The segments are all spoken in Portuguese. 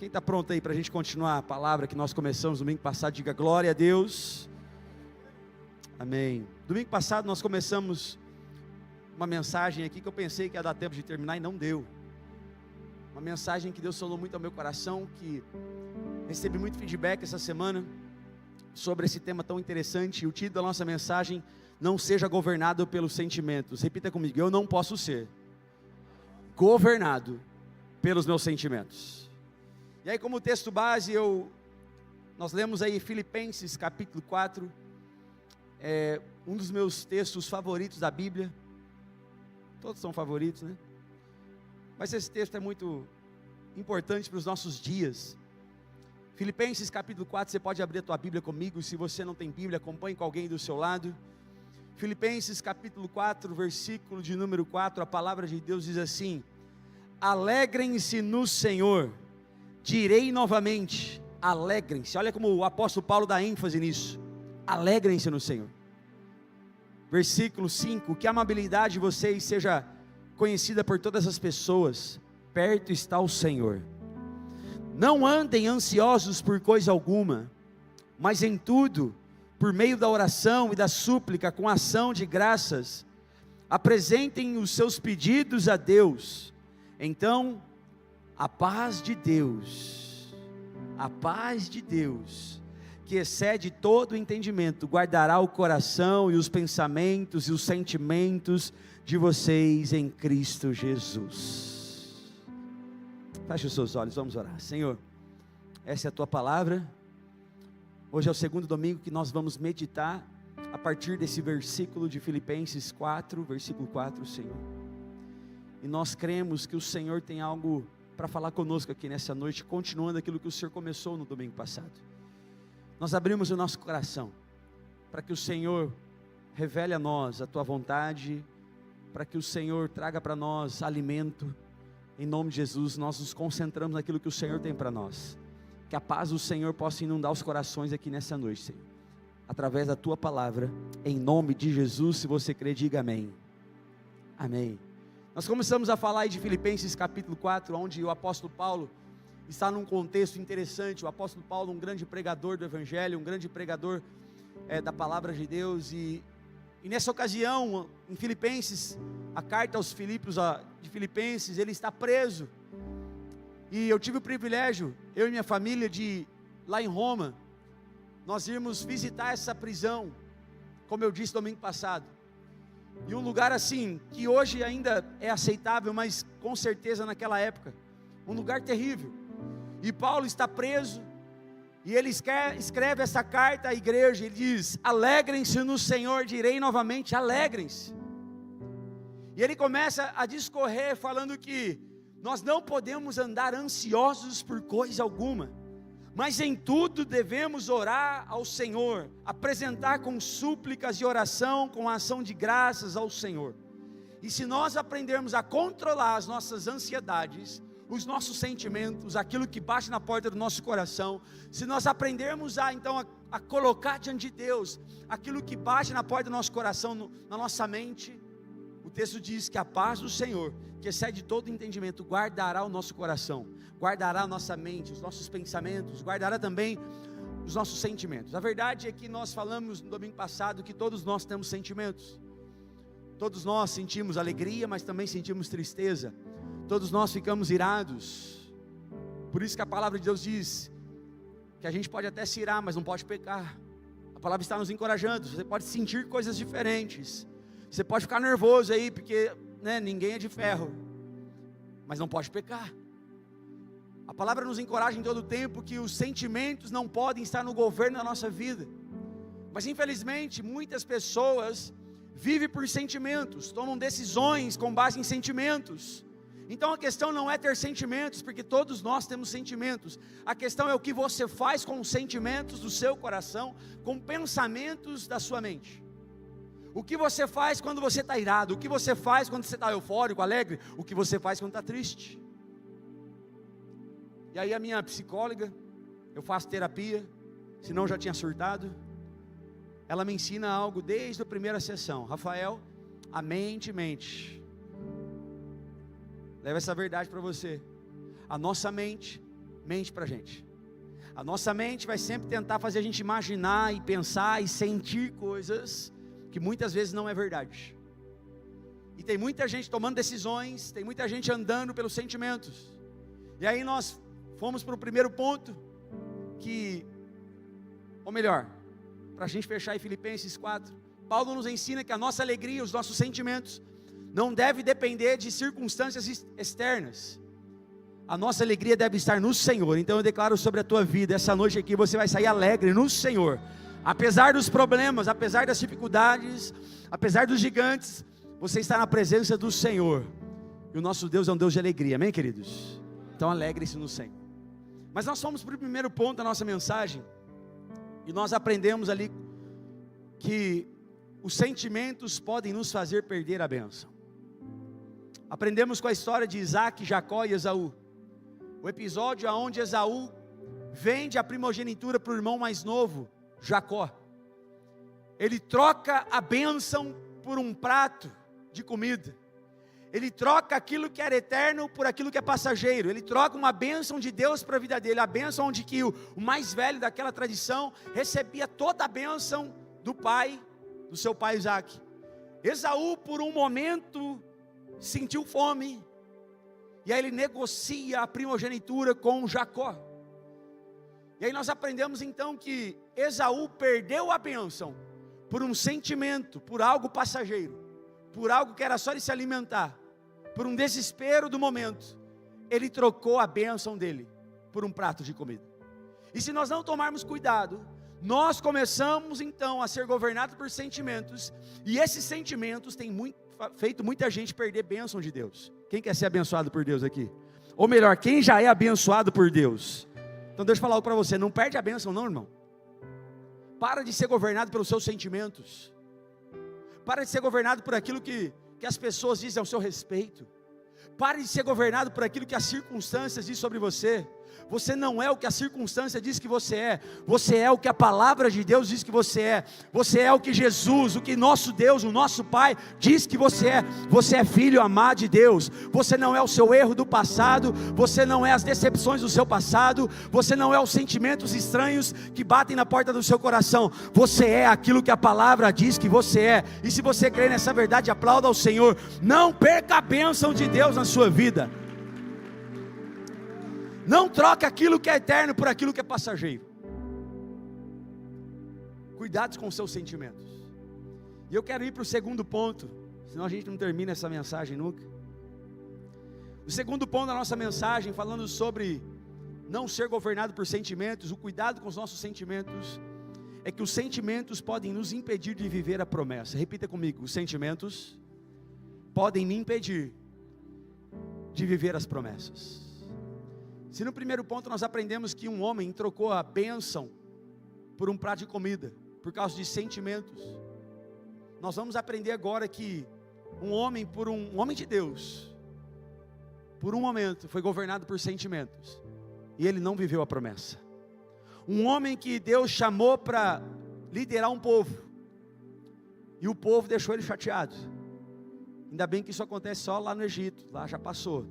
Quem está pronto aí para a gente continuar a palavra que nós começamos domingo passado, diga glória a Deus. Amém. Domingo passado nós começamos uma mensagem aqui que eu pensei que ia dar tempo de terminar e não deu. Uma mensagem que Deus falou muito ao meu coração, que recebi muito feedback essa semana sobre esse tema tão interessante. E o título da nossa mensagem: não seja governado pelos sentimentos. Repita comigo: eu não posso ser governado pelos meus sentimentos. E aí, como texto base, nós lemos aí Filipenses capítulo 4, um dos meus textos favoritos da Bíblia. Todos são favoritos, né? Mas esse texto é muito importante para os nossos dias. Filipenses capítulo 4, você pode abrir a tua Bíblia comigo. Se você não tem Bíblia, acompanhe com alguém do seu lado. Filipenses capítulo 4, versículo de número 4, a palavra de Deus diz assim: alegrem-se no Senhor. Direi novamente, alegrem-se. Olha como o apóstolo Paulo dá ênfase nisso. Alegrem-se no Senhor. Versículo 5, que a amabilidade de vocês seja conhecida por todas as pessoas. Perto está o Senhor. Não andem ansiosos por coisa alguma, mas em tudo, por meio da oração e da súplica, com ação de graças, apresentem os seus pedidos a Deus. Então, a paz de Deus, que excede todo entendimento, guardará o coração e os pensamentos e os sentimentos de vocês em Cristo Jesus. Feche os seus olhos, vamos orar. Senhor, essa é a tua palavra. Hoje é o segundo domingo que nós vamos meditar a partir desse versículo de Filipenses 4, versículo 4, Senhor. E nós cremos que o Senhor tem algo para falar conosco aqui nessa noite, continuando aquilo que o Senhor começou no domingo passado. Nós abrimos o nosso coração para que o Senhor revele a nós a tua vontade, para que o Senhor traga para nós alimento. Em nome de Jesus, nós nos concentramos naquilo que o Senhor tem para nós. Que a paz do Senhor possa inundar os corações aqui nessa noite, Senhor, através da tua palavra, em nome de Jesus. Se você crê, diga amém. Amém. Nós começamos a falar aí de Filipenses capítulo 4, onde o apóstolo Paulo está num contexto interessante. O apóstolo Paulo, um grande pregador do evangelho, um grande pregador da palavra de Deus, e nessa ocasião, em Filipenses, a carta aos Filipos de Filipenses, ele está preso, e eu tive o privilégio, eu e minha família, de lá em Roma, nós irmos visitar essa prisão, como eu disse domingo passado, e um lugar assim, que hoje ainda é aceitável, mas com certeza naquela época, um lugar terrível. E Paulo está preso, e ele escreve essa carta à igreja. Ele diz: alegrem-se no Senhor. Direi novamente, alegrem-se. E ele começa a discorrer falando que nós não podemos andar ansiosos por coisa alguma, mas em tudo devemos orar ao Senhor, apresentar com súplicas e oração, com ação de graças ao Senhor. E se nós aprendermos a controlar as nossas ansiedades, os nossos sentimentos, aquilo que bate na porta do nosso coração, se nós aprendermos a colocar diante de Deus aquilo que bate na porta do nosso coração, na nossa mente, o texto diz que a paz do Senhor, que excede todo entendimento, guardará o nosso coração, guardará a nossa mente, os nossos pensamentos, guardará também os nossos sentimentos. A verdade é que nós falamos no domingo passado que todos nós temos sentimentos. Todos nós sentimos alegria, mas também sentimos tristeza. Todos nós ficamos irados. Por isso que a palavra de Deus diz que a gente pode até se irar, mas não pode pecar. A palavra está nos encorajando. Você pode sentir coisas diferentes. Você pode ficar nervoso aí, porque ninguém é de ferro, mas não pode pecar. A palavra nos encoraja em todo o tempo que os sentimentos não podem estar no governo da nossa vida. Mas infelizmente muitas pessoas vivem por sentimentos, tomam decisões com base em sentimentos. Então a questão não é ter sentimentos, porque todos nós temos sentimentos. A questão é o que você faz com os sentimentos do seu coração, com pensamentos da sua mente. O que você faz quando você está irado? O que você faz quando você está eufórico, alegre? O que você faz quando está triste? E aí a minha psicóloga, eu faço terapia, senão já tinha surtado, ela me ensina algo desde a primeira sessão. Rafael, a mente mente. Leva essa verdade para você. A nossa mente mente para a gente. A nossa mente vai sempre tentar fazer a gente imaginar e pensar e sentir coisas que muitas vezes não é verdade. E tem muita gente tomando decisões, tem muita gente andando pelos sentimentos. E aí nós fomos para o primeiro ponto, ou melhor, para a gente fechar em Filipenses 4, Paulo nos ensina que a nossa alegria, os nossos sentimentos, não deve depender de circunstâncias externas. A nossa alegria deve estar no Senhor. Então eu declaro sobre a tua vida, essa noite aqui você vai sair alegre no Senhor. Apesar dos problemas, apesar das dificuldades, apesar dos gigantes, você está na presença do Senhor. E o nosso Deus é um Deus de alegria, amém, queridos? Então alegre-se no Senhor. Mas nós fomos para o primeiro ponto da nossa mensagem, e nós aprendemos ali que os sentimentos podem nos fazer perder a bênção. Aprendemos com a história de Isaac, Jacó e Esaú. O episódio onde Esaú vende a primogenitura para o irmão mais novo, Jacó. Ele troca a bênção por um prato de comida. Ele troca aquilo que era eterno por aquilo que é passageiro. Ele troca uma bênção de Deus para a vida dele. A bênção onde que o mais velho daquela tradição recebia toda a bênção do pai, do seu pai Isaac. Esaú por um momento sentiu fome. E aí ele negocia a primogenitura com Jacó. E aí nós aprendemos então que Esaú perdeu a bênção por um sentimento, por algo passageiro, por algo que era só de se alimentar, por um desespero do momento. Ele trocou a bênção dele por um prato de comida. E se nós não tomarmos cuidado, nós começamos então a ser governados por sentimentos, e esses sentimentos têm feito muita gente perder bênção de Deus. Quem quer ser abençoado por Deus aqui? Ou melhor, quem já é abençoado por Deus? Então deixa eu falar algo para você, não perde a bênção não, irmão. Para de ser governado pelos seus sentimentos. Para de ser governado por aquilo que as pessoas dizem ao seu respeito. Pare de ser governado por aquilo que as circunstâncias dizem sobre você. Você não é o que a circunstância diz que você é. Você é o que a palavra de Deus diz que você é. Você é o que Jesus, o que nosso Deus, o nosso Pai diz que você é. Você é filho amado de Deus. Você não é o seu erro do passado. Você não é as decepções do seu passado. Você não é os sentimentos estranhos que batem na porta do seu coração. Você é aquilo que a palavra diz que você é. E se você crê nessa verdade, aplauda ao Senhor. Não perca a bênção de Deus na sua vida. Não troque aquilo que é eterno por aquilo que é passageiro. Cuidado com os seus sentimentos. E eu quero ir para o segundo ponto, senão a gente não termina essa mensagem nunca. O segundo ponto da nossa mensagem, falando sobre não ser governado por sentimentos, o cuidado com os nossos sentimentos, é que os sentimentos podem nos impedir de viver a promessa. Repita comigo: os sentimentos podem me impedir de viver as promessas. Se no primeiro ponto nós aprendemos que um homem trocou a bênção por um prato de comida, por causa de sentimentos, nós vamos aprender agora que um homem de Deus, por um momento foi governado por sentimentos, e ele não viveu a promessa. Um homem que Deus chamou para liderar um povo, e o povo deixou ele chateado. Ainda bem que isso acontece só lá no Egito, lá já passou.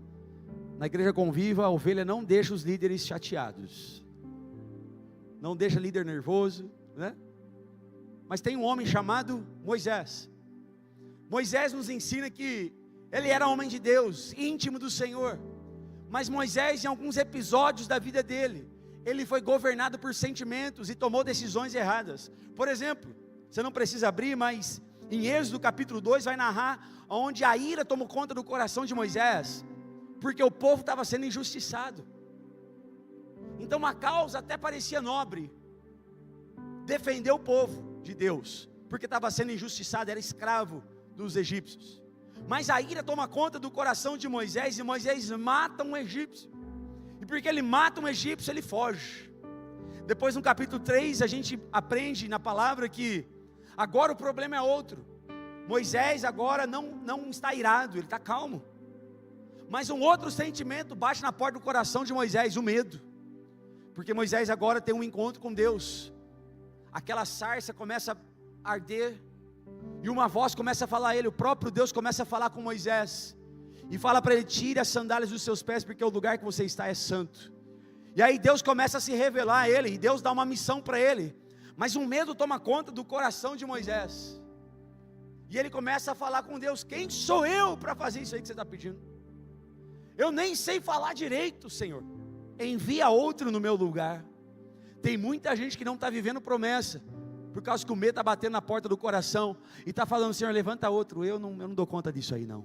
Na igreja Conviva, a ovelha não deixa os líderes chateados, não deixa líder nervoso, né? Mas tem um homem chamado Moisés. Moisés nos ensina que ele era homem de Deus, íntimo do Senhor. Mas Moisés, em alguns episódios da vida dele, ele foi governado por sentimentos e tomou decisões erradas. Por exemplo, você não precisa abrir, mas em Êxodo capítulo 2 vai narrar onde a ira tomou conta do coração de Moisés, porque o povo estava sendo injustiçado. Então uma causa até parecia nobre, defender o povo de Deus, porque estava sendo injustiçado, era escravo dos egípcios. Mas a ira toma conta do coração de Moisés, e Moisés mata um egípcio, e porque ele mata um egípcio, ele foge. Depois no capítulo 3 a gente aprende na palavra que agora o problema é outro. Moisés agora não está irado, ele está calmo. Mas um outro sentimento bate na porta do coração de Moisés, o medo. Porque Moisés agora tem um encontro com Deus. Aquela sarça começa a arder, e uma voz começa a falar a ele, o próprio Deus começa a falar com Moisés, e fala para ele: tire as sandálias dos seus pés, porque o lugar que você está é santo. E aí Deus começa a se revelar a ele, e Deus dá uma missão para ele. Mas um medo toma conta do coração de Moisés. E ele começa a falar com Deus: quem sou eu para fazer isso aí que você está pedindo? Eu nem sei falar direito, Senhor. Envia outro no meu lugar. Tem muita gente que não está vivendo promessa, por causa que o medo está batendo na porta do coração, e está falando: Senhor, levanta outro. Eu não dou conta disso aí não.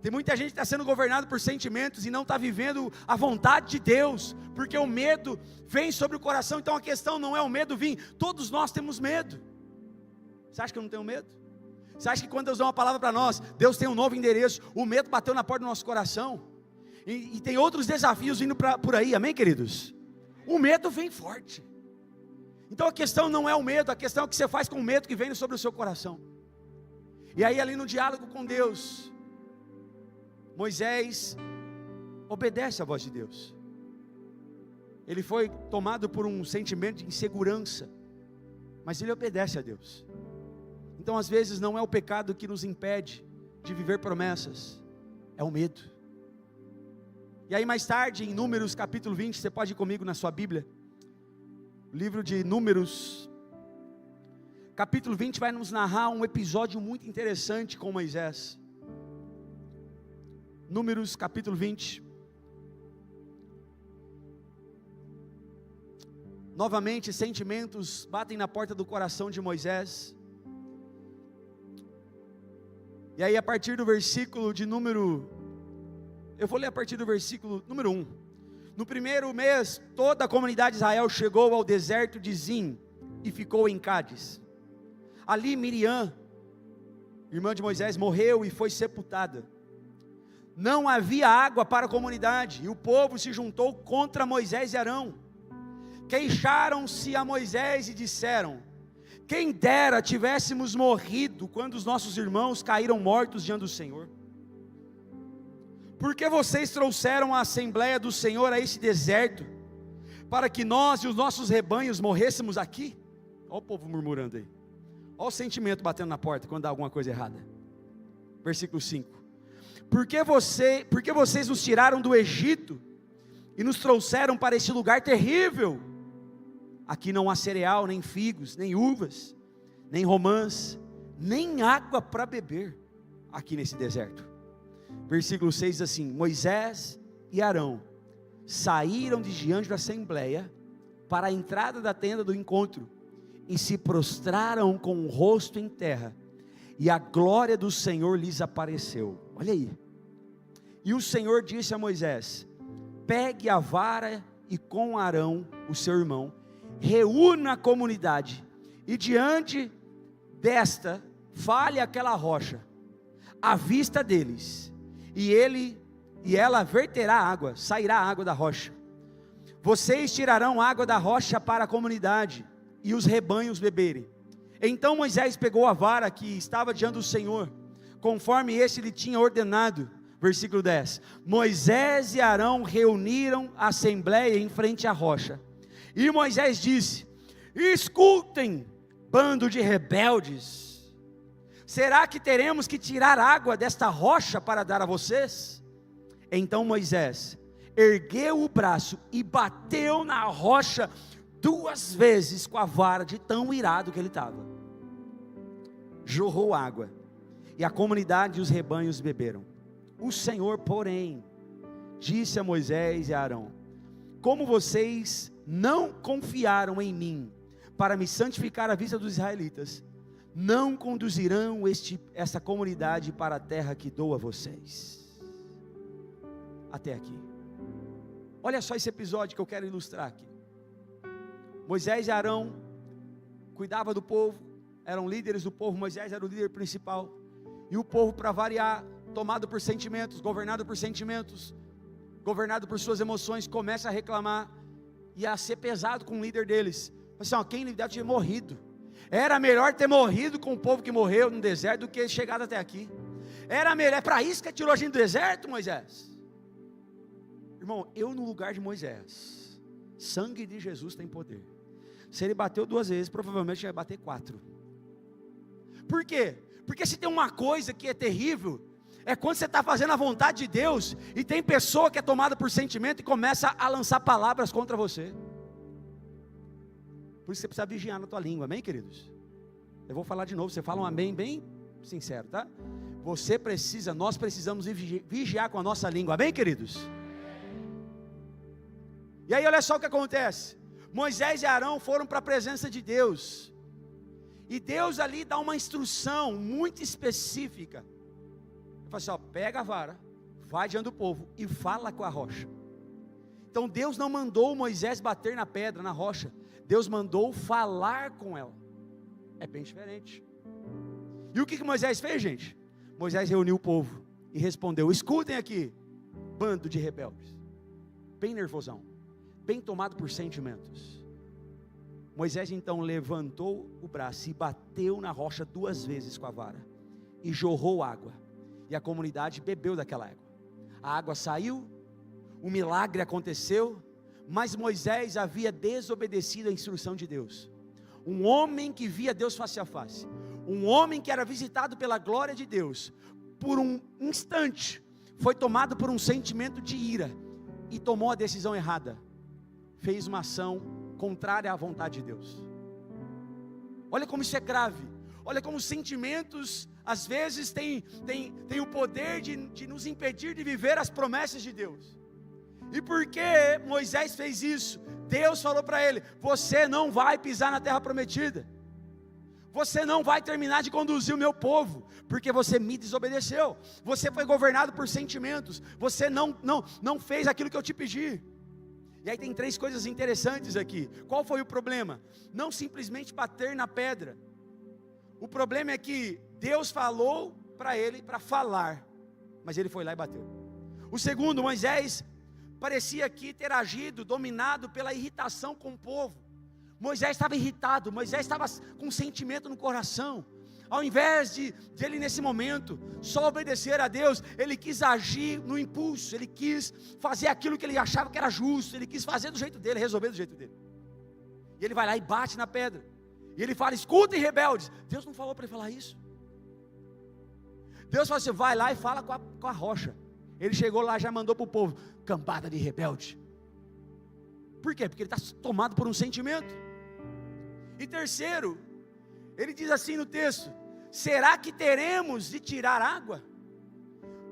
Tem muita gente que está sendo governado por sentimentos, e não está vivendo a vontade de Deus, porque o medo vem sobre o coração. Então a questão não é o medo vir, todos nós temos medo. Você acha que eu não tenho medo? Você acha que quando Deus dá uma palavra para nós, Deus tem um novo endereço, o medo bateu na porta do nosso coração, e tem outros desafios vindo por aí, amém, queridos? O medo vem forte. Então a questão não é o medo, a questão é o que você faz com o medo que vem sobre o seu coração. E aí, ali no diálogo com Deus, Moisés obedece à voz de Deus. Ele foi tomado por um sentimento de insegurança, mas ele obedece a Deus. Então às vezes não é o pecado que nos impede de viver promessas, é o medo. E aí mais tarde, em Números capítulo 20, você pode ir comigo na sua Bíblia, o livro de Números, capítulo 20 vai nos narrar um episódio muito interessante com Moisés. Números capítulo 20, novamente sentimentos batem na porta do coração de Moisés. E aí a partir do versículo de eu vou ler a partir do versículo número 1. No primeiro mês, toda a comunidade de Israel chegou ao deserto de Zim e ficou em Cádiz. Ali Miriam, irmã de Moisés, morreu e foi sepultada. Não havia água para a comunidade, e o povo se juntou contra Moisés e Arão. Queixaram-se a Moisés e disseram: quem dera tivéssemos morrido quando os nossos irmãos caíram mortos diante do Senhor. Por que vocês trouxeram a Assembleia do Senhor a esse deserto, para que nós e os nossos rebanhos morrêssemos aqui? Olha o povo murmurando aí, olha o sentimento batendo na porta quando dá alguma coisa errada. Versículo 5: Por que vocês nos tiraram do Egito e nos trouxeram para esse lugar terrível? Aqui não há cereal, nem figos, nem uvas, nem romãs, nem água para beber, aqui nesse deserto. Versículo 6 diz assim: Moisés e Arão saíram de diante da assembleia para a entrada da tenda do encontro, e se prostraram com o rosto em terra, e a glória do Senhor lhes apareceu. Olha aí. E o Senhor disse a Moisés: pegue a vara e com Arão, o seu irmão, reúna a comunidade, e diante desta fale aquela rocha à vista deles, e ela verterá água, sairá água da rocha. Vocês tirarão água da rocha para a comunidade e os rebanhos beberem. Então Moisés pegou a vara que estava diante do Senhor, conforme este lhe tinha ordenado. Versículo 10: Moisés e Arão reuniram a assembleia em frente à rocha. E Moisés disse: escutem, bando de rebeldes, será que teremos que tirar água desta rocha para dar a vocês? Então Moisés ergueu o braço e bateu na rocha 2 vezes com a vara, de tão irado que ele estava. Jorrou água, e a comunidade e os rebanhos beberam. O Senhor, porém, disse a Moisés e a Arão: como vocês não confiaram em mim para me santificar à vista dos israelitas, não conduzirão essa comunidade para a terra que dou a vocês. Até aqui. Olha só esse episódio que eu quero ilustrar aqui. Moisés e Arão cuidavam do povo, eram líderes do povo. Moisés era o líder principal, e o povo, para variar, tomado por sentimentos, governado por sentimentos, governado por suas emoções, começa a reclamar e a ser pesado com o líder deles. Assim, quem deve ter morrido? Era melhor ter morrido com o povo que morreu no deserto do que chegado até aqui. Era melhor, é para isso que tirou a gente do deserto, Moisés? Irmão, eu no lugar de Moisés, sangue de Jesus tem poder. Se ele bateu 2 vezes, provavelmente vai bater 4. Por quê? Porque se tem uma coisa que é terrível, É quando você está fazendo a vontade de Deus, e tem pessoa que é tomada por sentimento e começa a lançar palavras contra você. Por isso você precisa vigiar na tua língua, amém, queridos? Eu vou falar de novo, você fala um amém bem sincero, tá? Nós precisamos vigiar com a nossa língua, amém, queridos? E aí olha só o que acontece. Moisés e Arão foram para a presença de Deus, e Deus ali dá uma instrução muito específica. Ele fala assim, ó, pega a vara, vai diante do povo e fala com a rocha. Então Deus não mandou Moisés bater na pedra, na rocha, Deus mandou falar com ela. É bem diferente. E o que Moisés fez, gente? Moisés reuniu o povo e respondeu, escutem aqui, bando de rebeldes, bem nervosão, bem tomado por sentimentos. Moisés então levantou o braço e bateu na rocha 2 vezes com a vara, e jorrou água, e a comunidade bebeu daquela água. A água saiu, o milagre aconteceu, mas Moisés havia desobedecido a instrução de Deus. Um homem que via Deus face a face, um homem que era visitado pela glória de Deus, por um instante, foi tomado por um sentimento de ira, e tomou a decisão errada, fez uma ação contrária à vontade de Deus. Olha como isso é grave, olha como os sentimentos, às vezes, têm o poder de nos impedir de viver as promessas de Deus. E por que Moisés fez isso? Deus falou para ele, você não vai pisar na terra prometida, você não vai terminar de conduzir o meu povo, porque você me desobedeceu, você foi governado por sentimentos, você não fez aquilo que eu te pedi. E aí tem 3 coisas interessantes aqui. Qual foi o problema? Não simplesmente bater na pedra, o problema é que Deus falou para ele para falar, mas ele foi lá e bateu. O segundo, Moisés parecia aqui ter agido, dominado pela irritação com o povo. Moisés estava irritado, Moisés estava com sentimento no coração. Ao invés de ele nesse momento só obedecer a Deus, ele quis agir no impulso, ele quis fazer aquilo que ele achava que era justo, ele quis fazer do jeito dele, resolver do jeito dele. E ele vai lá e bate na pedra, e ele fala, escutem rebeldes. Deus não falou para ele falar isso. Deus falou assim, vai lá e fala com a rocha. Ele chegou lá, já mandou para o povo, cambada de rebelde. Por quê? Porque ele está tomado por um sentimento. E terceiro, ele diz assim no texto, será que teremos de tirar água?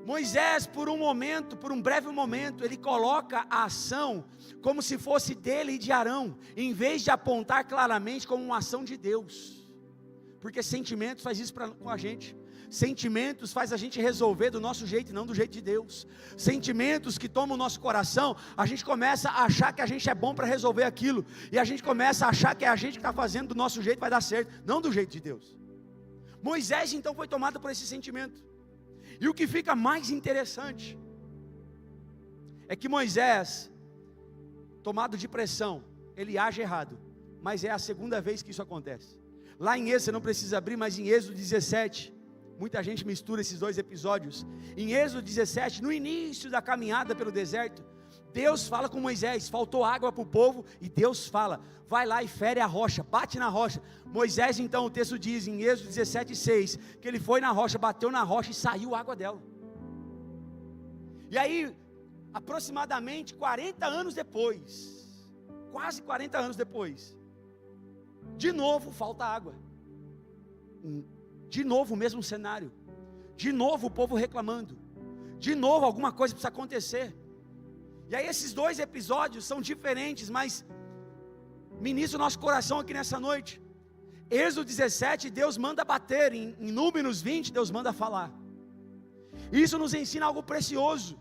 Moisés, por um breve momento, ele coloca a ação como se fosse dele e de Arão, em vez de apontar claramente como uma ação de Deus. Porque sentimentos faz isso com a gente. Sentimentos faz a gente resolver do nosso jeito e não do jeito de Deus. Sentimentos que tomam o nosso coração, a gente começa a achar que a gente é bom para resolver aquilo, e a gente começa a achar que é a gente que está fazendo do nosso jeito vai dar certo, não do jeito de Deus. Moisés então foi tomado por esse sentimento. E o que fica mais interessante é que Moisés, tomado de pressão, ele age errado, mas é a segunda vez que isso acontece. Lá em Êxodo, você não precisa abrir, mas em Êxodo 17, muita gente mistura esses 2 episódios. Em Êxodo 17, no início da caminhada pelo deserto, Deus fala com Moisés, faltou água para o povo, e Deus fala, vai lá e fere a rocha, bate na rocha. Moisés então, o texto diz em Êxodo 17:6, que ele foi na rocha, bateu na rocha e saiu água dela. E aí, aproximadamente 40 anos depois, quase 40 anos depois, de novo falta água, de novo o mesmo cenário, de novo o povo reclamando, de novo alguma coisa precisa acontecer. E aí esses 2 episódios são diferentes, mas ministra o nosso coração aqui nessa noite. Êxodo 17, Deus manda bater, em Números 20, Deus manda falar. Isso nos ensina algo precioso,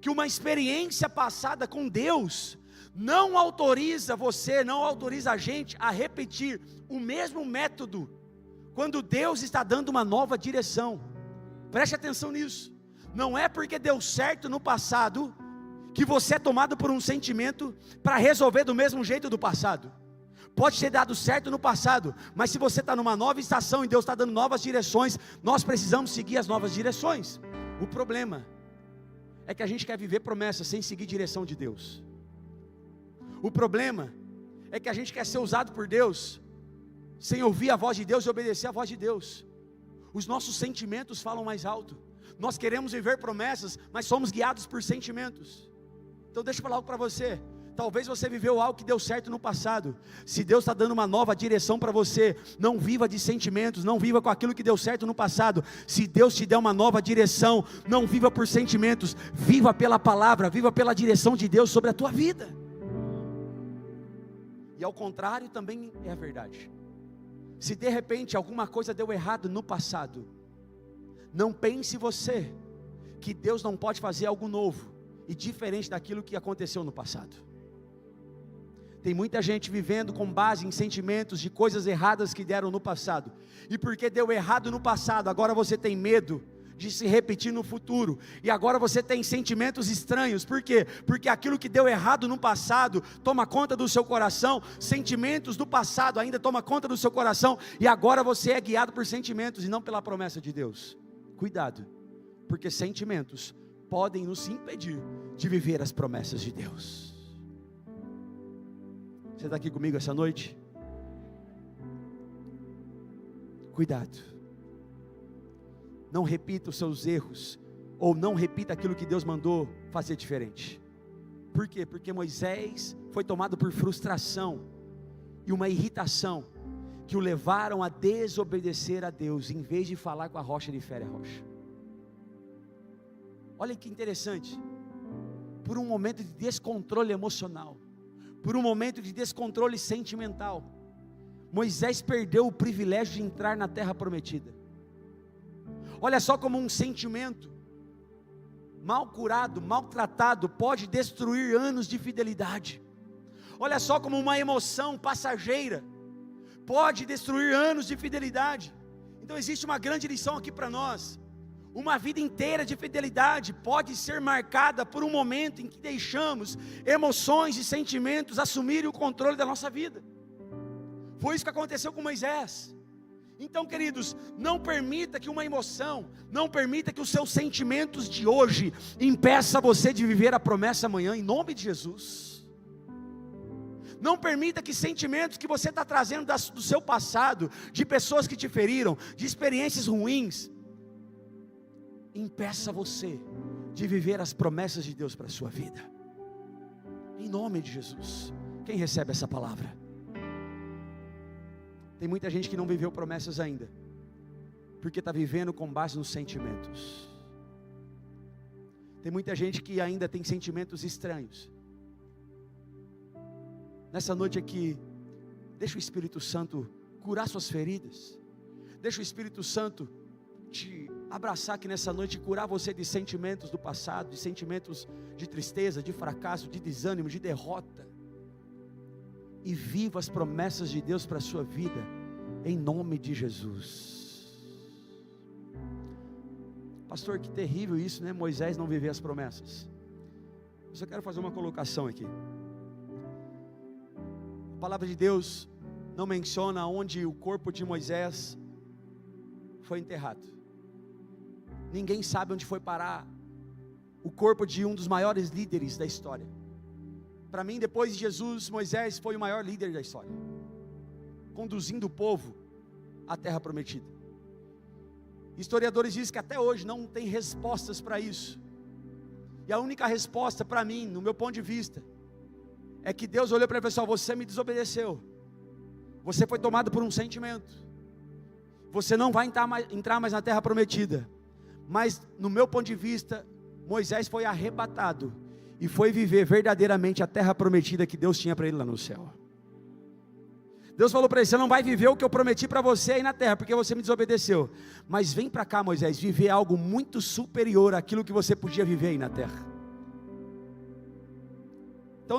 que uma experiência passada com Deus não autoriza você, não autoriza a gente a repetir o mesmo método, quando Deus está dando uma nova direção. Preste atenção nisso. Não é porque deu certo no passado, que você é tomado por um sentimento para resolver do mesmo jeito do passado. Pode ter dado certo no passado, mas se você está numa nova estação e Deus está dando novas direções, nós precisamos seguir as novas direções. O problema é que a gente quer viver promessas sem seguir direção de Deus. O problema é que a gente quer ser usado por Deus sem ouvir a voz de Deus e obedecer a voz de Deus. Os nossos sentimentos falam mais alto, Nós queremos viver promessas, mas somos guiados por sentimentos. Então deixa eu falar algo para você. Talvez você viveu algo que deu certo no passado. Se Deus está dando uma nova direção para você, não viva de sentimentos, não viva com aquilo que deu certo no passado. Se Deus te der uma nova direção, não viva por sentimentos, viva pela palavra, viva pela direção de Deus sobre a tua vida. E ao contrário também é a verdade. Se de repente alguma coisa deu errado no passado, não pense você que Deus não pode fazer algo novo e diferente daquilo que aconteceu no passado. Tem muita gente vivendo com base em sentimentos de coisas erradas que deram no passado. E porque deu errado no passado, agora você tem medo de se repetir no futuro. E agora você tem sentimentos estranhos. Por quê? Porque aquilo que deu errado no passado toma conta do seu coração. Sentimentos do passado ainda toma conta do seu coração. E agora você é guiado por sentimentos e não pela promessa de Deus. Cuidado, porque sentimentos podem nos impedir de viver as promessas de Deus. Você está aqui comigo essa noite? Cuidado. Não repita os seus erros, ou não repita aquilo que Deus mandou fazer diferente. Por quê? Porque Moisés foi tomado por frustração e uma irritação que o levaram a desobedecer a Deus. Em vez de falar com a rocha, ele fere a rocha. Olha que interessante. Por um momento de descontrole emocional, por um momento de descontrole sentimental, Moisés perdeu o privilégio de entrar na terra prometida. Olha só como um sentimento mal curado, maltratado, pode destruir anos de fidelidade. Olha só como uma emoção passageira pode destruir anos de fidelidade. Então existe uma grande lição aqui para nós. Uma vida inteira de fidelidade pode ser marcada por um momento em que deixamos emoções e sentimentos assumirem o controle da nossa vida. Foi isso que aconteceu com Moisés. Então, queridos, não permita que uma emoção, não permita que os seus sentimentos de hoje impeça você de viver a promessa amanhã, em nome de Jesus. Não permita que sentimentos que você está trazendo do seu passado, de pessoas que te feriram, de experiências ruins, impeça você de viver as promessas de Deus para a sua vida, em nome de Jesus. Quem recebe essa palavra? Tem muita gente que não viveu promessas ainda, porque está vivendo com base nos sentimentos. Tem muita gente que ainda tem sentimentos estranhos. Nessa noite aqui, deixa o Espírito Santo curar suas feridas, deixa o Espírito Santo te abraçar aqui nessa noite e curar você de sentimentos do passado, de sentimentos de tristeza, de fracasso, de desânimo, de derrota. E viva as promessas de Deus para a sua vida, em nome de Jesus. Pastor, que terrível isso, né? Moisés não viver as promessas. Eu só quero fazer uma colocação aqui. A palavra de Deus não menciona onde o corpo de Moisés foi enterrado. Ninguém sabe onde foi parar o corpo de um dos maiores líderes da história. Para mim, depois de Jesus, Moisés foi o maior líder da história, conduzindo o povo à terra prometida. Historiadores dizem que até hoje não tem respostas para isso. E a única resposta para mim, no meu ponto de vista, é que Deus olhou para ele e falou: você me desobedeceu, você foi tomado por um sentimento, você não vai entrar mais na terra prometida. Mas no meu ponto de vista, Moisés foi arrebatado e foi viver verdadeiramente a terra prometida que Deus tinha para ele lá no céu. Deus falou para ele: você não vai viver o que eu prometi para você aí na terra, porque você me desobedeceu. Mas vem para cá, Moisés, viver algo muito superior àquilo que você podia viver aí na terra. Então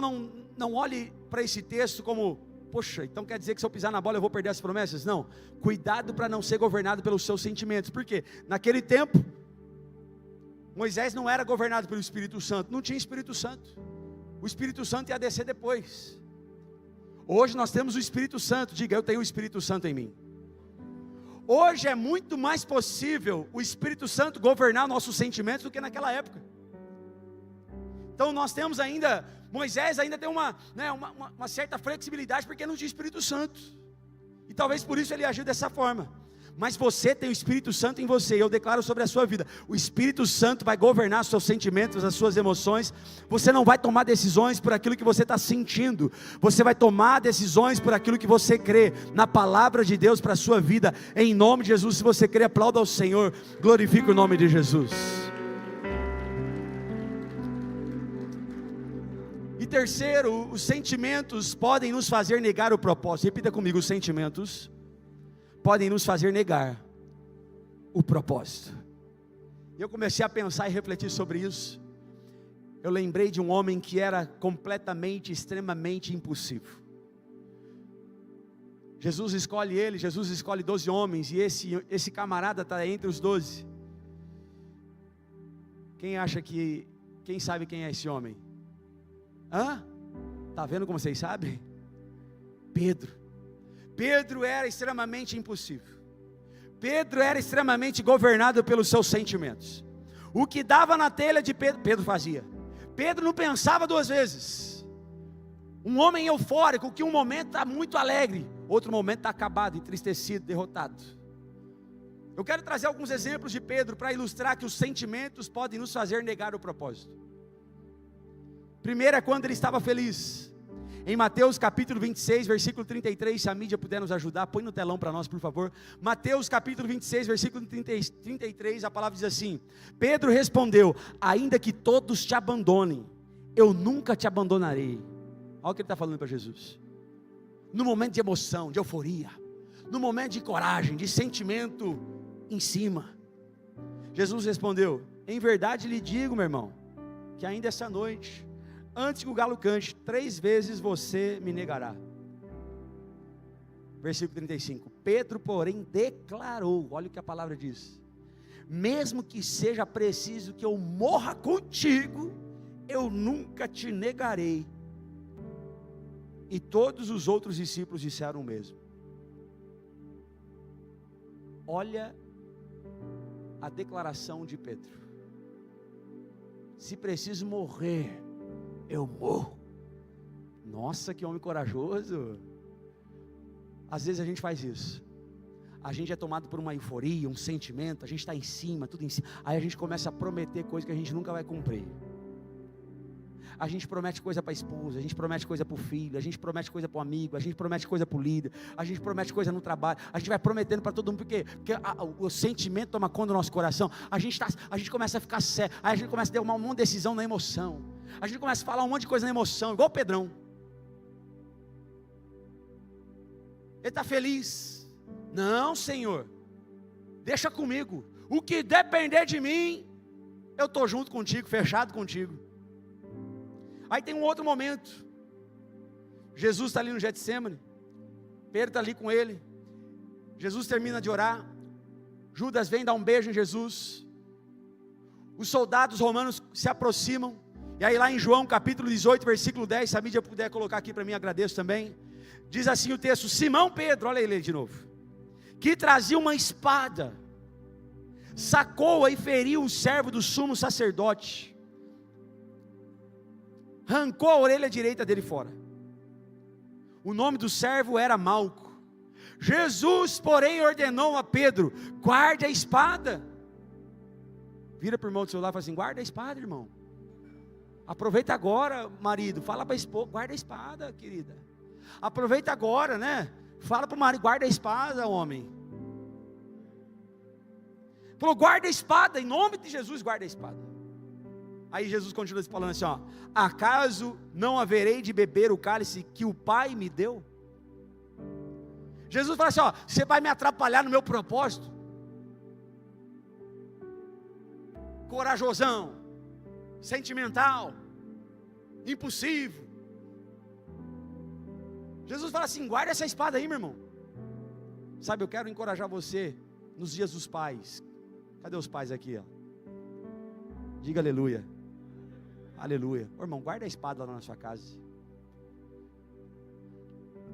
não olhe para esse texto como: poxa, então quer dizer que se eu pisar na bola eu vou perder as promessas? Não, cuidado para não ser governado pelos seus sentimentos. Por quê? Naquele tempo, Moisés não era governado pelo Espírito Santo, não tinha Espírito Santo. O Espírito Santo ia descer depois. Hoje nós temos o Espírito Santo. Diga: eu tenho o Espírito Santo em mim. Hoje é muito mais possível o Espírito Santo governar nossos sentimentos do que naquela época. Então nós temos ainda, Moisés ainda tem uma certa flexibilidade, porque não tinha Espírito Santo. E talvez por isso ele agiu dessa forma. Mas você tem o Espírito Santo em você, e eu declaro sobre a sua vida, o Espírito Santo vai governar seus sentimentos, as suas emoções. Você não vai tomar decisões por aquilo que você está sentindo, você vai tomar decisões por aquilo que você crê, na palavra de Deus para a sua vida, em nome de Jesus. Se você crê, aplauda ao Senhor, glorifique o nome de Jesus. E terceiro, os sentimentos podem nos fazer negar o propósito. Repita comigo: os sentimentos podem nos fazer negar o propósito. Eu comecei a pensar e refletir sobre isso. Eu lembrei de um homem que era completamente, extremamente impulsivo. Jesus escolhe ele, Jesus escolhe 12 homens, e esse camarada está entre os 12. Quem sabe quem é esse homem? Está vendo como vocês sabem? Pedro. Pedro era extremamente impulsivo. Pedro era extremamente governado pelos seus sentimentos. O que dava na telha de Pedro, Pedro fazia. Pedro não pensava duas vezes. Um homem eufórico, que um momento está muito alegre, outro momento está acabado, entristecido, derrotado. Eu quero trazer alguns exemplos de Pedro para ilustrar que os sentimentos podem nos fazer negar o propósito. Primeiro é quando ele estava feliz. Em Mateus capítulo 26, versículo 33, se a mídia puder nos ajudar, põe no telão para nós, por favor. Mateus capítulo 26, versículo 33, a palavra diz assim: Pedro respondeu: ainda que todos te abandonem, eu nunca te abandonarei. Olha o que ele está falando para Jesus. No momento de emoção, de euforia, no momento de coragem, de sentimento em cima, Jesus respondeu: em verdade lhe digo, meu irmão, que ainda essa noite, antes que o galo cante, 3 vezes você me negará. Versículo 35. Pedro, porém, declarou, olha o que a palavra diz: mesmo que seja preciso que eu morra contigo, eu nunca te negarei. E todos os outros discípulos disseram o mesmo. Olha a declaração de Pedro: se preciso morrer, eu morro. Nossa, que homem corajoso. Às vezes a gente faz isso. A gente é tomado por uma euforia, um sentimento, a gente está em cima, tudo em cima. Aí a gente começa a prometer coisas que a gente nunca vai cumprir. A gente promete coisa para a esposa, a gente promete coisa para o filho, a gente promete coisa para o amigo, a gente promete coisa para o líder, a gente promete coisa no trabalho, a gente vai prometendo para todo mundo, porque o sentimento toma conta do nosso coração, a gente começa a ficar sério, aí a gente começa a tomar um monte de decisão na emoção, a gente começa a falar um monte de coisa na emoção, igual o Pedrão. Ele está feliz. Não, Senhor, deixa comigo, o que depender de mim, eu estou junto contigo, fechado contigo. Aí tem um outro momento, Jesus está ali no Getsemane, Pedro está ali com ele, Jesus termina de orar, Judas vem dar um beijo em Jesus, os soldados romanos se aproximam, e aí lá em João capítulo 18, versículo 10, se a mídia puder colocar aqui para mim, agradeço também, diz assim o texto: Simão Pedro, olha ele de novo, que trazia uma espada, sacou-a e feriu o servo do sumo sacerdote, arrancou a orelha direita dele fora. O nome do servo era Malco. Jesus, porém, ordenou a Pedro: guarde a espada. Vira para o irmão do seu lado e fala assim: guarda a espada, irmão. Aproveita agora, marido, fala para a esposa: guarda a espada, querida. Aproveita agora, né? Fala para o marido: guarda a espada, homem. Falou: guarda a espada, em nome de Jesus, guarda a espada. Aí Jesus continua falando assim: acaso não haverei de beber o cálice que o Pai me deu? Jesus fala assim: você vai me atrapalhar no meu propósito? Corajosão, sentimental, impulsivo. Jesus fala assim: guarda essa espada aí, meu irmão. Sabe, eu quero encorajar você nos dias dos pais. Cadê os pais aqui? Diga aleluia. Aleluia. Ô, irmão, guarda a espada lá na sua casa.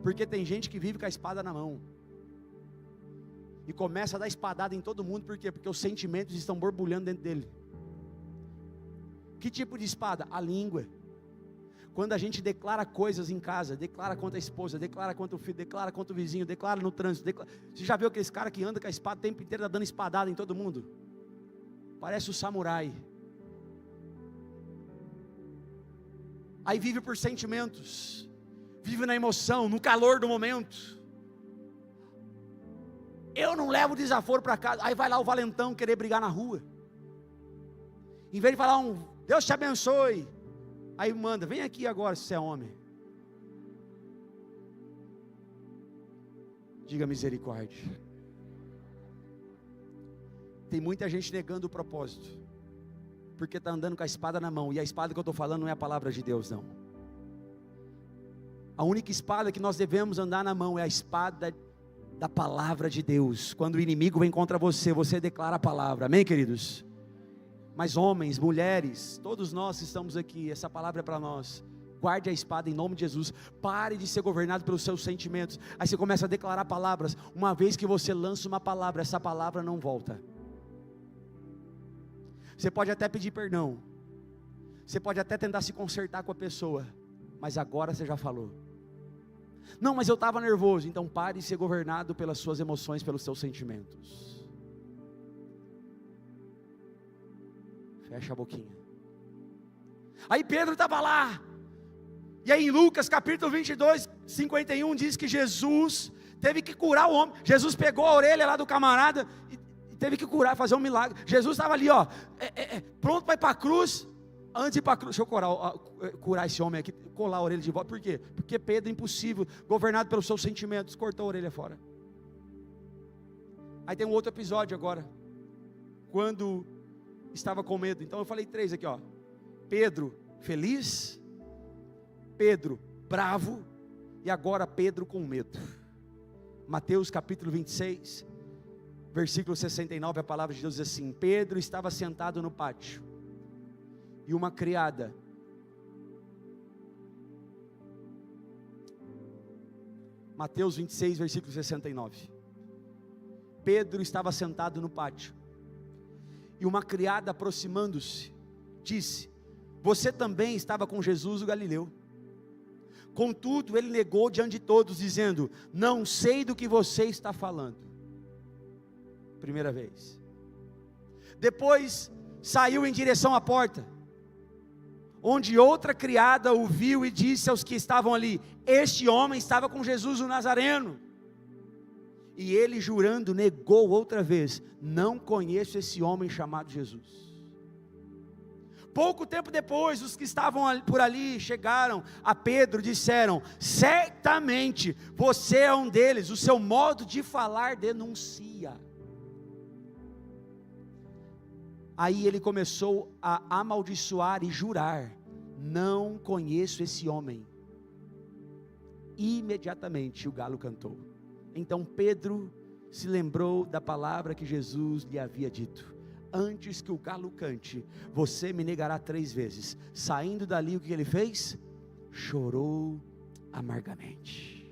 Porque tem gente que vive com a espada na mão e começa a dar espadada em todo mundo. Por quê? Porque os sentimentos estão borbulhando dentro dele. Que tipo de espada? A língua. Quando a gente declara coisas em casa, declara contra a esposa, declara contra o filho, declara contra o vizinho, declara no trânsito, você já viu aqueles cara que anda com a espada o tempo inteiro, tá dando espadada em todo mundo? Parece o samurai. Aí vive por sentimentos, vive na emoção, no calor do momento. Eu não levo desaforo para casa. Aí vai lá o valentão querer brigar na rua. Em vez de falar Deus te abençoe, aí manda, vem aqui agora se você é homem. Diga misericórdia. Tem muita gente negando o propósito, porque está andando com a espada na mão. E a espada que eu estou falando não é a palavra de Deus, não. A única espada que nós devemos andar na mão é a espada da palavra de Deus. Quando o inimigo vem contra você, você declara a palavra, amém, queridos? Mas homens, mulheres, todos nós que estamos aqui, essa palavra é para nós. Guarde a espada em nome de Jesus. Pare de ser governado pelos seus sentimentos. Aí você começa a declarar palavras. Uma vez que você lança uma palavra, essa palavra não volta. Você pode até pedir perdão, você pode até tentar se consertar com a pessoa, mas agora você já falou. Não, mas eu estava nervoso. Então pare de ser governado pelas suas emoções, pelos seus sentimentos. Fecha a boquinha. Aí Pedro estava lá, e aí em Lucas capítulo 22, 51 diz que Jesus teve que curar o homem. Jesus pegou a orelha lá do camarada e teve que curar, fazer um milagre. Jesus estava ali, pronto para ir para a cruz. Antes de ir para a cruz, deixa eu curar esse homem aqui, colar a orelha de volta. Por quê? Porque Pedro, impossível, governado pelos seus sentimentos, cortou a orelha fora. Aí tem um outro episódio agora, quando estava com medo. Então eu falei 3 aqui, Pedro feliz, Pedro bravo, e agora Pedro com medo. Mateus capítulo 26, versículo 69, a palavra de Deus diz assim: Pedro estava sentado no pátio, e uma criada, Mateus 26, versículo 69, Pedro estava sentado no pátio, e uma criada aproximando-se, disse: você também estava com Jesus o Galileu. Contudo ele negou diante de todos, dizendo: não sei do que você está falando. Primeira vez. Depois saiu em direção à porta, onde outra criada o viu e disse aos que estavam ali: este homem estava com Jesus o Nazareno. E ele, jurando, negou outra vez: não conheço esse homem chamado Jesus. Pouco tempo depois, os que estavam por ali chegaram a Pedro, disseram: certamente você é um deles, o seu modo de falar denuncia. Aí ele começou a amaldiçoar e jurar: não conheço esse homem. Imediatamente o galo cantou. Então Pedro se lembrou da palavra que Jesus lhe havia dito: antes que o galo cante, você me negará 3 vezes. Saindo dali, o que ele fez? Chorou amargamente.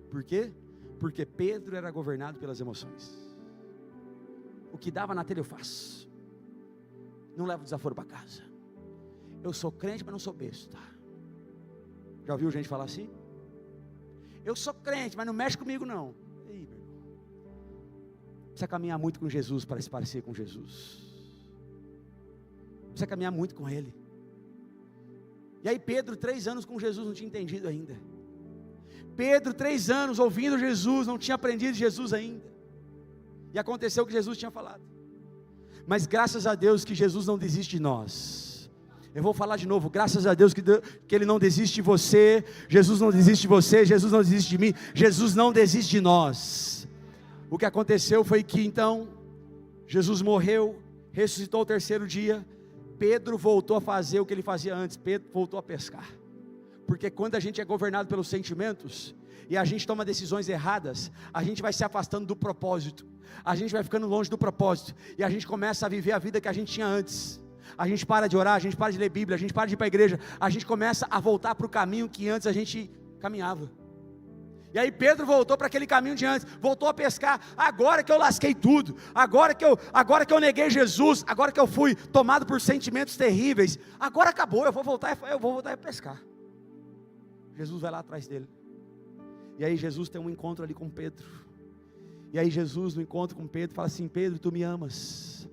Por quê? Porque Pedro era governado pelas emoções. O que dava na telha eu faço. Não levo desaforo para casa. Eu sou crente, mas não sou besta. Já ouviu gente falar assim? Eu sou crente, mas não mexe comigo não. Ei, meu irmão, precisa caminhar muito com Jesus para se parecer com Jesus. Precisa caminhar muito com Ele. E aí Pedro, 3 anos com Jesus, não tinha entendido ainda. Pedro, 3 anos ouvindo Jesus, não tinha aprendido Jesus ainda. E aconteceu o que Jesus tinha falado. Mas graças a Deus que Jesus não desiste de nós. Eu vou falar de novo: graças a Deus que Ele não desiste de você. Jesus não desiste de você, Jesus não desiste de mim, Jesus não desiste de nós. O que aconteceu foi que então, Jesus morreu, ressuscitou ao 3º dia. Pedro voltou a fazer o que ele fazia antes. Pedro voltou a pescar. Porque quando a gente é governado pelos sentimentos, e a gente toma decisões erradas, a gente vai se afastando do propósito, a gente vai ficando longe do propósito, e a gente começa a viver a vida que a gente tinha antes. A gente para de orar, a gente para de ler Bíblia, a gente para de ir para a igreja, a gente começa a voltar para o caminho que antes a gente caminhava. E aí Pedro voltou para aquele caminho de antes, voltou a pescar. Agora que eu lasquei tudo, agora que eu neguei Jesus, agora que eu fui tomado por sentimentos terríveis, agora acabou, eu vou voltar a pescar. Jesus vai lá atrás dele. E aí Jesus tem um encontro ali com Pedro. E aí Jesus, no encontro com Pedro, fala assim: Pedro, tu me amas,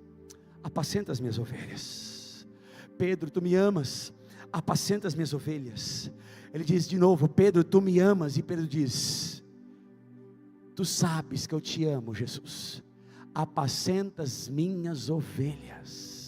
apacenta as minhas ovelhas. Pedro, tu me amas, apacenta as minhas ovelhas. Ele diz de novo: Pedro, tu me amas. E Pedro diz: tu sabes que eu te amo, Jesus, apacenta as minhas ovelhas.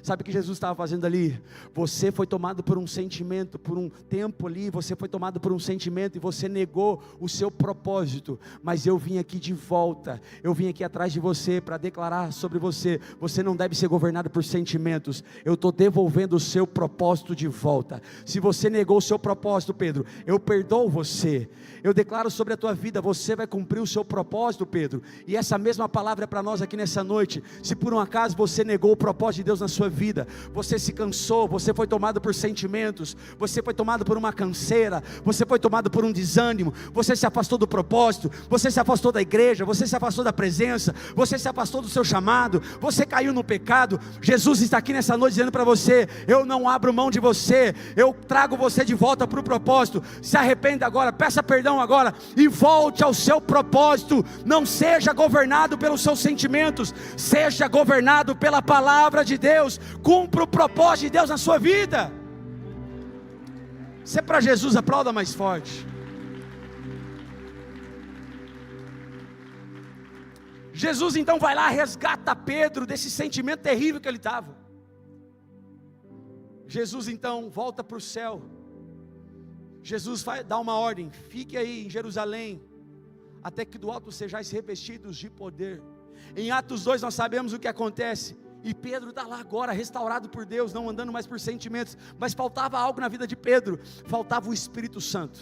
Sabe o que Jesus estava fazendo ali? Você foi tomado por um sentimento, por um tempo ali, você foi tomado por um sentimento e você negou o seu propósito, mas eu vim aqui de volta, eu vim aqui atrás de você para declarar sobre você: você não deve ser governado por sentimentos, eu estou devolvendo o seu propósito de volta. Se você negou o seu propósito, Pedro, eu perdoo você, eu declaro sobre a tua vida, você vai cumprir o seu propósito, Pedro. E essa mesma palavra é para nós aqui nessa noite. Se por um acaso você negou o propósito de Deus na sua vida, você se cansou, você foi tomado por sentimentos, você foi tomado por uma canseira, você foi tomado por um desânimo, você se afastou do propósito, você se afastou da igreja, você se afastou da presença, você se afastou do seu chamado, você caiu no pecado, Jesus está aqui nessa noite dizendo para você: eu não abro mão de você, eu trago você de volta para o propósito. Se arrependa agora, peça perdão agora e volte ao seu propósito. Não seja governado pelos seus sentimentos, seja governado pela palavra de Deus. Cumpra o propósito de Deus na sua vida. Se é para Jesus, aplauda mais forte. Jesus então vai lá, resgata Pedro desse sentimento terrível que ele estava. Jesus então volta para o céu. Jesus dá uma ordem: fique aí em Jerusalém, até que do alto sejais revestidos de poder. Em Atos 2 nós sabemos o que acontece. E Pedro está lá agora, restaurado por Deus, não andando mais por sentimentos. Mas faltava algo na vida de Pedro, faltava o Espírito Santo.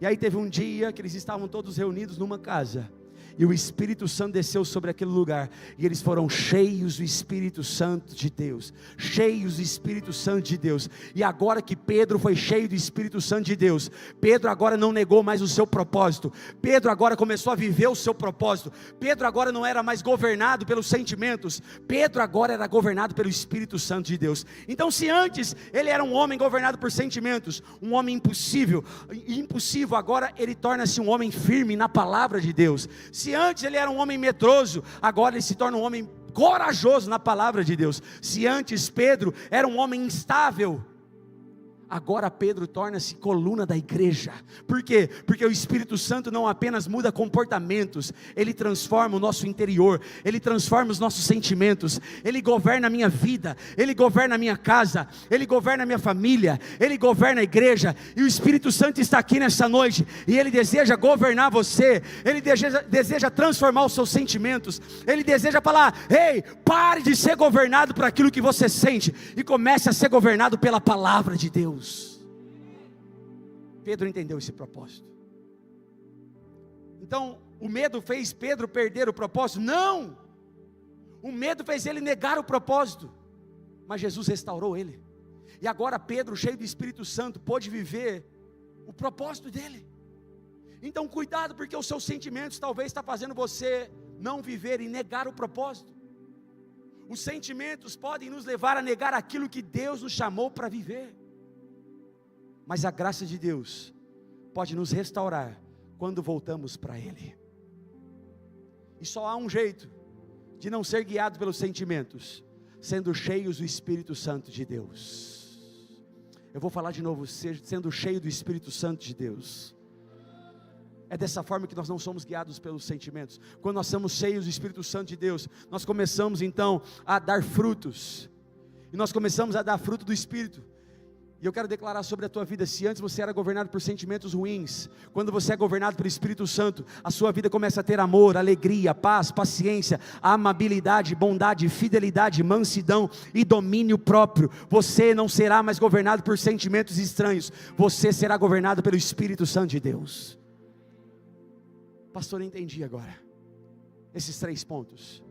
E aí teve um dia que eles estavam todos reunidos numa casa, e o Espírito Santo desceu sobre aquele lugar, e eles foram cheios do Espírito Santo de Deus, cheios do Espírito Santo de Deus. E agora que Pedro foi cheio do Espírito Santo de Deus, Pedro agora não negou mais o seu propósito, Pedro agora começou a viver o seu propósito, Pedro agora não era mais governado pelos sentimentos, Pedro agora era governado pelo Espírito Santo de Deus. Então, se antes ele era um homem governado por sentimentos, um homem impossível, agora ele torna-se um homem firme na palavra de Deus. Se antes ele era um homem medroso, agora ele se torna um homem corajoso na palavra de Deus. Se antes Pedro era um homem instável, agora Pedro torna-se coluna da igreja. Por quê? Porque o Espírito Santo não apenas muda comportamentos, ele transforma o nosso interior, ele transforma os nossos sentimentos, ele governa a minha vida, ele governa a minha casa, ele governa a minha família, ele governa a igreja. E o Espírito Santo está aqui nessa noite, e ele deseja governar você, ele deseja transformar os seus sentimentos, ele deseja falar: ei, pare de ser governado por aquilo que você sente, e comece a ser governado pela palavra de Deus. Pedro entendeu esse propósito. Então, o medo fez Pedro perder o propósito? Não! O medo fez ele negar o propósito, mas Jesus restaurou ele. E agora Pedro, cheio do Espírito Santo, pôde viver o propósito dele. Então cuidado, porque os seus sentimentos talvez está fazendo você não viver e negar o propósito. Os sentimentos podem nos levar a negar aquilo que Deus nos chamou para viver. Mas a graça de Deus pode nos restaurar quando voltamos para Ele. E só há um jeito de não ser guiado pelos sentimentos: sendo cheios do Espírito Santo de Deus. Eu vou falar de novo: sendo cheio do Espírito Santo de Deus. É dessa forma que nós não somos guiados pelos sentimentos. Quando nós somos cheios do Espírito Santo de Deus, nós começamos então a dar frutos. E nós começamos a dar fruto do Espírito. E eu quero declarar sobre a tua vida: se antes você era governado por sentimentos ruins, quando você é governado pelo Espírito Santo, a sua vida começa a ter amor, alegria, paz, paciência, amabilidade, bondade, fidelidade, mansidão e domínio próprio. Você não será mais governado por sentimentos estranhos, você será governado pelo Espírito Santo de Deus. Pastor, eu entendi agora esses 3 pontos.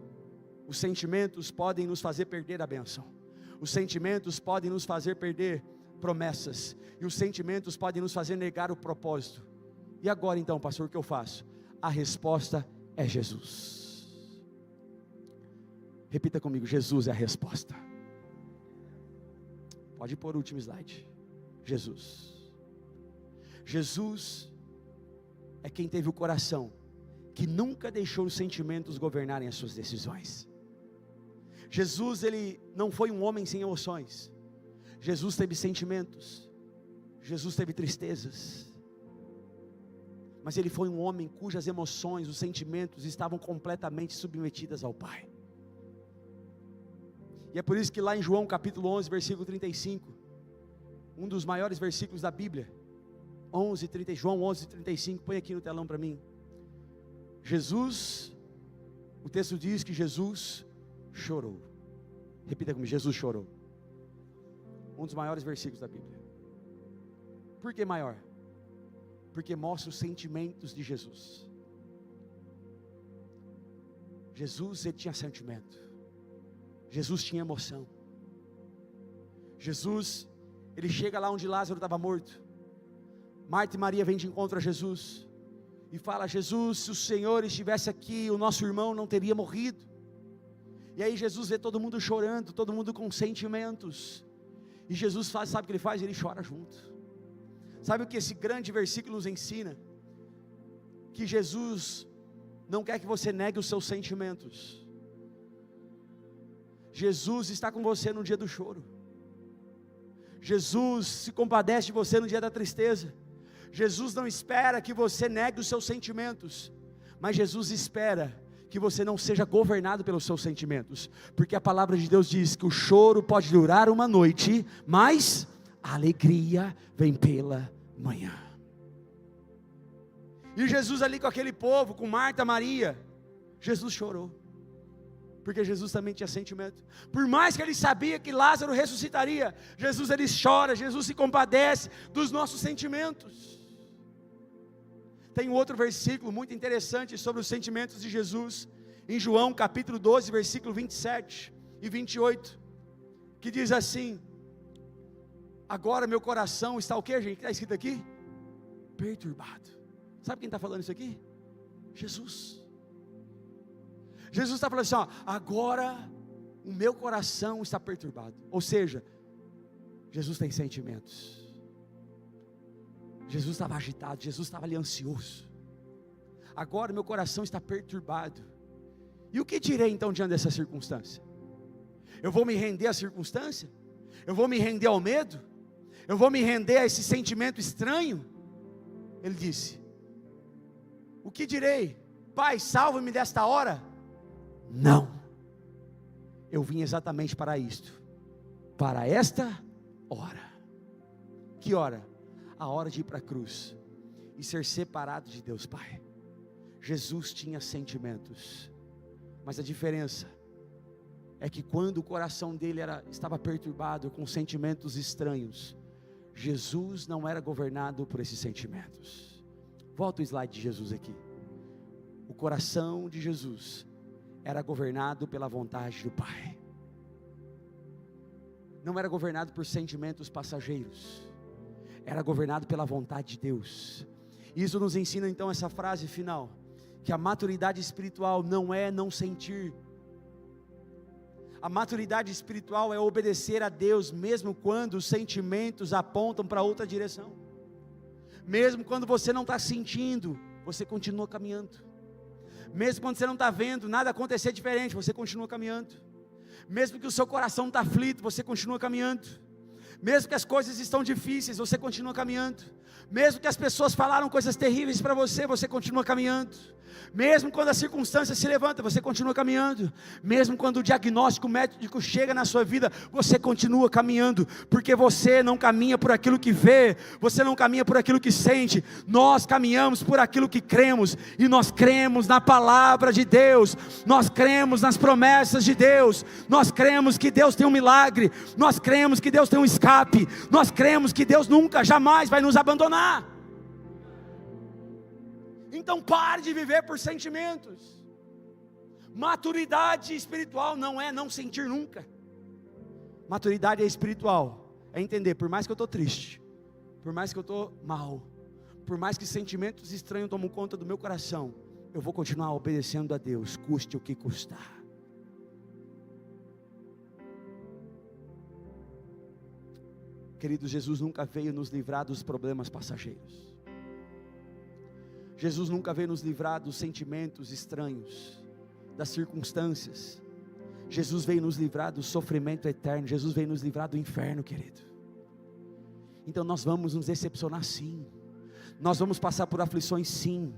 Os sentimentos podem nos fazer perder a bênção, os sentimentos podem nos fazer perder promessas, e os sentimentos podem nos fazer negar o propósito. E agora então, pastor, o que eu faço? A resposta é Jesus. Repita comigo: Jesus é a resposta. Pode pôr o último slide. Jesus. Jesus é quem teve o coração que nunca deixou os sentimentos governarem as suas decisões. Jesus, ele não foi um homem sem emoções. Jesus teve sentimentos, Jesus teve tristezas, mas ele foi um homem cujas emoções, os sentimentos estavam completamente submetidas ao Pai. E é por isso que lá em João capítulo 11, versículo 35, um dos maiores versículos da Bíblia, João 11, 35, põe aqui no telão para mim. Jesus, o texto diz que Jesus chorou. Repita comigo: Jesus chorou. Um dos maiores versículos da Bíblia. Por que maior? Porque mostra os sentimentos de Jesus. Jesus, ele tinha sentimento. Jesus tinha emoção. Jesus, ele chega lá onde Lázaro estava morto. Marta e Maria vêm de encontro a Jesus e fala: Jesus, se o Senhor estivesse aqui, o nosso irmão não teria morrido. E aí Jesus vê todo mundo chorando, todo mundo com sentimentos, e Jesus sabe o que ele faz? Ele chora junto. Sabe o que esse grande versículo nos ensina? Que Jesus não quer que você negue os seus sentimentos. Jesus está com você no dia do choro. Jesus se compadece de você no dia da tristeza. Jesus não espera que você negue os seus sentimentos, mas Jesus espera que você não seja governado pelos seus sentimentos, porque a palavra de Deus diz que o choro pode durar uma noite, mas a alegria vem pela manhã. E Jesus ali com aquele povo, com Marta, Maria, Jesus chorou, porque Jesus também tinha sentimento. Por mais que ele sabia que Lázaro ressuscitaria, Jesus ele chora, Jesus se compadece dos nossos sentimentos. Tem um outro versículo muito interessante sobre os sentimentos de Jesus, em João capítulo 12, versículo 27 e 28, que diz assim: agora meu coração está o que, gente? Está escrito aqui? Perturbado. Sabe quem está falando isso aqui? Jesus. Jesus está falando assim, ó, agora o meu coração está perturbado. Ou seja, Jesus tem sentimentos. Jesus estava agitado, Jesus estava ali ansioso. Agora meu coração está perturbado. E o que direi então diante dessa circunstância? Eu vou me render à circunstância? Eu vou me render ao medo? Eu vou me render a esse sentimento estranho? Ele disse: o que direi? Pai, salva-me desta hora? Não, eu vim exatamente para isto, para esta hora. Que hora? A hora de ir para a cruz e ser separado de Deus Pai. Jesus tinha sentimentos, mas a diferença é que quando o coração dele estava perturbado com sentimentos estranhos, Jesus não era governado por esses sentimentos. Volta o slide de Jesus aqui. O coração de Jesus era governado pela vontade do Pai. Não era governado por sentimentos passageiros, era governado pela vontade de Deus. Isso nos ensina então essa frase final, que a maturidade espiritual não é não sentir. A maturidade espiritual é obedecer a Deus, mesmo quando os sentimentos apontam para outra direção. Mesmo quando você não está sentindo, você continua caminhando. Mesmo quando você não está vendo nada acontecer diferente, você continua caminhando. Mesmo que o seu coração está aflito, você continua caminhando. Mesmo que as coisas estão difíceis, você continua caminhando. Mesmo que as pessoas falaram coisas terríveis para você, você continua caminhando. Mesmo quando a circunstância se levanta, você continua caminhando. Mesmo quando o diagnóstico médico chega na sua vida, você continua caminhando, porque você não caminha por aquilo que vê, você não caminha por aquilo que sente. Nós caminhamos por aquilo que cremos, e nós cremos na palavra de Deus, nós cremos nas promessas de Deus, nós cremos que Deus tem um milagre, nós cremos que Deus tem um escape, nós cremos que Deus nunca, jamais vai nos abandonar. Então pare de viver por sentimentos. Maturidade espiritual não é não sentir nunca. Maturidade espiritual é entender, por mais que eu estou triste, por mais que eu estou mal, por mais que sentimentos estranhos tomem conta do meu coração, eu vou continuar obedecendo a Deus, custe o que custar. Queridos, Jesus nunca veio nos livrar dos problemas passageiros. Jesus nunca veio nos livrar dos sentimentos estranhos, das circunstâncias. Jesus veio nos livrar do sofrimento eterno. Jesus veio nos livrar do inferno, querido. Então nós vamos nos decepcionar sim, nós vamos passar por aflições sim,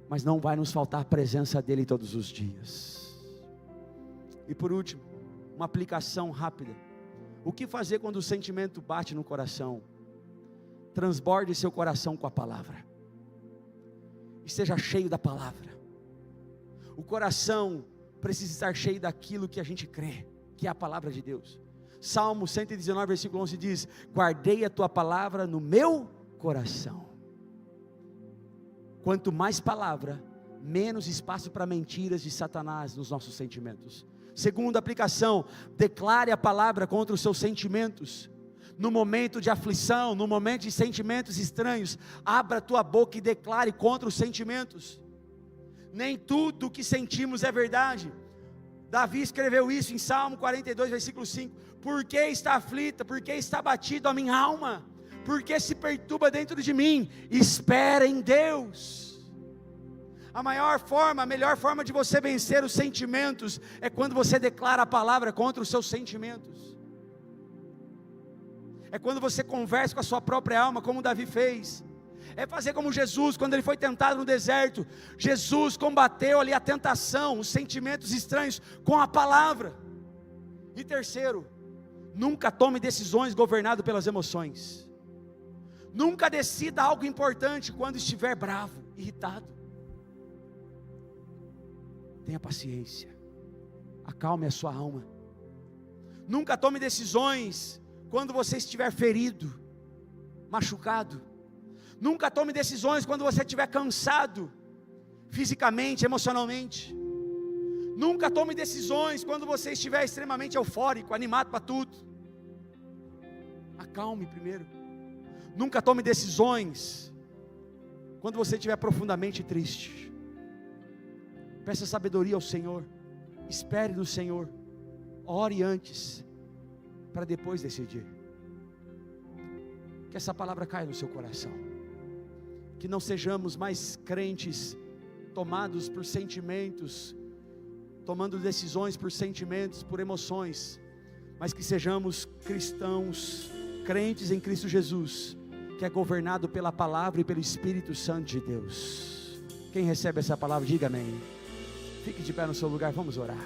mas não vai nos faltar a presença dEle todos os dias. E por último, uma aplicação rápida. O que fazer quando o sentimento bate no coração? Transborde seu coração com a palavra, esteja cheio da palavra. O coração precisa estar cheio daquilo que a gente crê, que é a palavra de Deus. Salmo 119, versículo 11 diz: guardei a tua palavra no meu coração. Quanto mais palavra, menos espaço para mentiras de Satanás nos nossos sentimentos. Segunda aplicação, declare a palavra contra os seus sentimentos. No momento de aflição, no momento de sentimentos estranhos, abra a tua boca e declare contra os sentimentos. Nem tudo o que sentimos é verdade. Davi escreveu isso em Salmo 42, versículo 5. Por que está aflita? Por que está abatido a minha alma? Por que se perturba dentro de mim? Espera em Deus. A melhor forma de você vencer os sentimentos é quando você declara a palavra contra os seus sentimentos. É quando você conversa com a sua própria alma, como Davi fez. É fazer como Jesus, quando ele foi tentado no deserto. Jesus combateu ali a tentação, os sentimentos estranhos, com a palavra. E terceiro, nunca tome decisões governado pelas emoções. Nunca decida algo importante quando estiver bravo, irritado. Tenha paciência, acalme a sua alma. Nunca tome decisões quando você estiver ferido, machucado. Nunca tome decisões quando você estiver cansado, fisicamente, emocionalmente. Nunca tome decisões quando você estiver extremamente eufórico, animado para tudo. Acalme primeiro. Nunca tome decisões quando você estiver profundamente triste. Peça sabedoria ao Senhor, espere no Senhor, ore antes, para depois decidir. Que essa palavra caia no seu coração, que não sejamos mais crentes tomados por sentimentos, tomando decisões por sentimentos, por emoções, mas que sejamos cristãos, crentes em Cristo Jesus, que é governado pela palavra e pelo Espírito Santo de Deus. Quem recebe essa palavra, diga amém. Fique de pé no seu lugar, vamos orar.